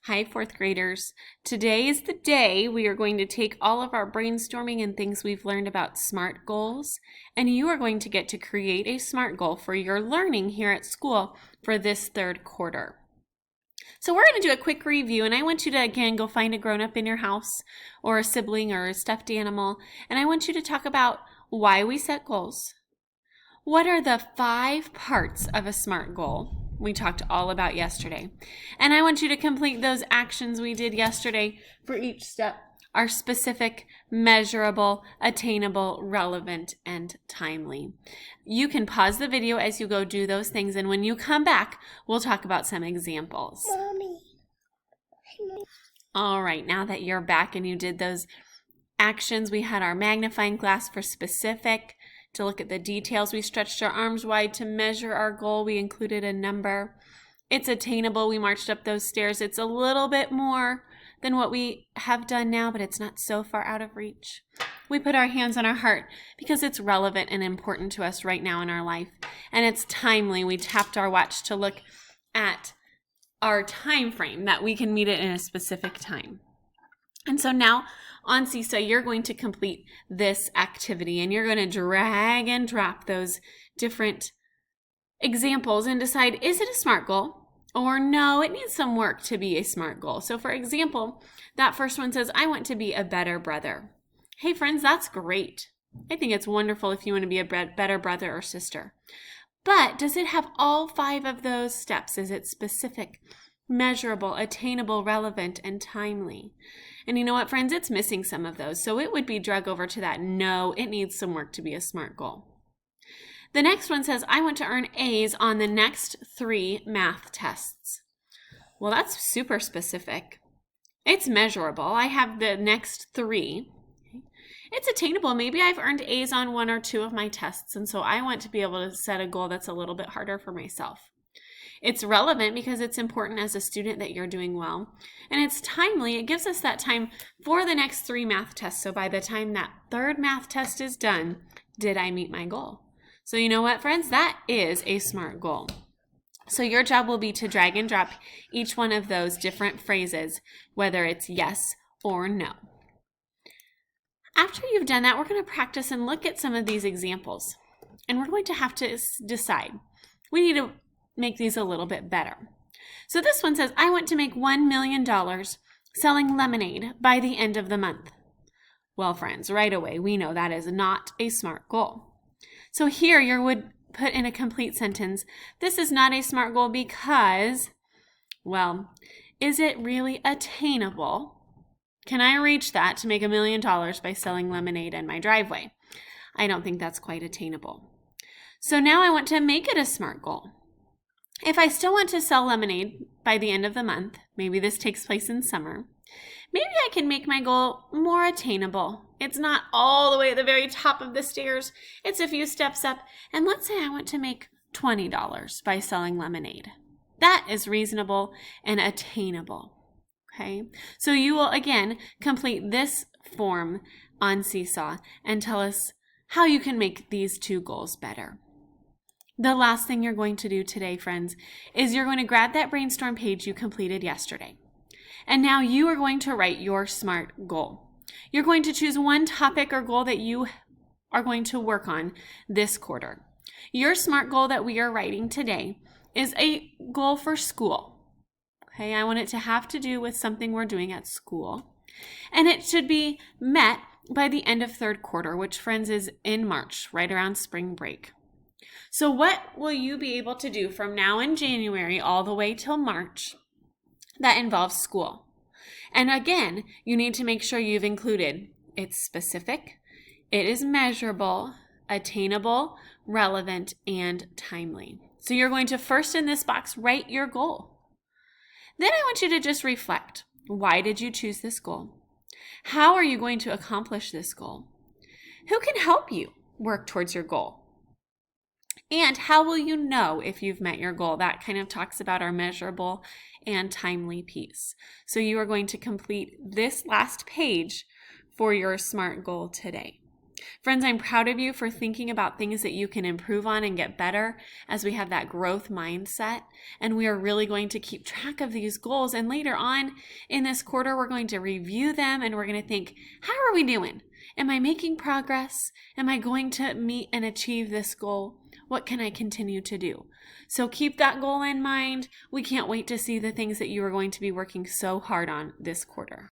Hi, fourth graders. Today is the day we are going to take all of our brainstorming and things we've learned about SMART goals, and you are going to get to create a SMART goal for your learning here at school for this third quarter. So we're going to do a quick review, and I want you to, again, go find a grown-up in your house or a sibling or a stuffed animal, and I want you to talk about why we set goals. What are the 5 parts of a SMART goal? We talked all about yesterday. And I want you to complete those actions we did yesterday for each step are specific, measurable, attainable, relevant, and timely. You can pause the video as you go do those things, and when you come back, we'll talk about some examples. Mommy. All right, now that you're back and you did those actions, we had our magnifying glass for specific. To look at the details, we stretched our arms wide to measure our goal. We included a number. It's attainable. We marched up those stairs. It's a little bit more than what we have done now, but it's not so far out of reach. We put our hands on our heart because it's relevant and important to us right now in our life. And it's timely. We tapped our watch to look at our time frame that we can meet it in a specific time. And so now on Seesaw, you're going to complete this activity, and you're going to drag and drop those different examples and decide, is it a SMART goal? Or no, it needs some work to be a SMART goal. So for example, that first one says, I want to be a better brother. Hey friends, that's great. I think it's wonderful if you want to be a better brother or sister. But does it have all 5 of those steps? Is it specific, measurable, attainable, relevant, and timely? And you know what, friends? It's missing some of those. So it would be drug over to that. No, it needs some work to be a SMART goal. The next one says, I want to earn A's on the next 3 math tests. Well, that's super specific. It's measurable. I have the next 3. It's attainable. Maybe I've earned A's on 1 or 2 of my tests, and so I want to be able to set a goal that's a little bit harder for myself. It's relevant because it's important as a student that you're doing well. And it's timely. It gives us that time for the next 3 math tests. So by the time that 3rd math test is done, did I meet my goal? So you know what, friends? That is a SMART goal. So your job will be to drag and drop each one of those different phrases, whether it's yes or no. After you've done that, we're going to practice and look at some of these examples. And we're going to have to decide. We need to make these a little bit better. So this one says, I want to make $1 million selling lemonade by the end of the month. Well, friends, right away, we know that is not a SMART goal. So here you would put in a complete sentence, this is not a SMART goal because, well, is it really attainable? Can I reach that to make $1 million by selling lemonade in my driveway? I don't think that's quite attainable. So now I want to make it a SMART goal. If I still want to sell lemonade by the end of the month, maybe this takes place in summer, maybe I can make my goal more attainable. It's not all the way at the very top of the stairs. It's a few steps up. And let's say I want to make $20 by selling lemonade. That is reasonable and attainable. Okay? So you will, again, complete this form on Seesaw and tell us how you can make these 2 goals better. The last thing you're going to do today, friends, is you're going to grab that brainstorm page you completed yesterday. And now you are going to write your SMART goal. You're going to choose one topic or goal that you are going to work on this quarter. Your SMART goal that we are writing today is a goal for school. Okay, I want it to have to do with something we're doing at school. And it should be met by the end of 3rd quarter, which, friends, is in March, right around spring break. So what will you be able to do from now in January all the way till March that involves school? And again, you need to make sure you've included it's specific, it is measurable, attainable, relevant, and timely. So you're going to first in this box write your goal. Then I want you to just reflect. Why did you choose this goal? How are you going to accomplish this goal? Who can help you work towards your goal? And how will you know if you've met your goal? That kind of talks about our measurable and timely piece. So you are going to complete this last page for your SMART goal today. Friends, I'm proud of you for thinking about things that you can improve on and get better as we have that growth mindset. And we are really going to keep track of these goals. And later on in this quarter, we're going to review them and we're going to think, how are we doing? Am I making progress? Am I going to meet and achieve this goal? What can I continue to do? So keep that goal in mind. We can't wait to see the things that you are going to be working so hard on this quarter.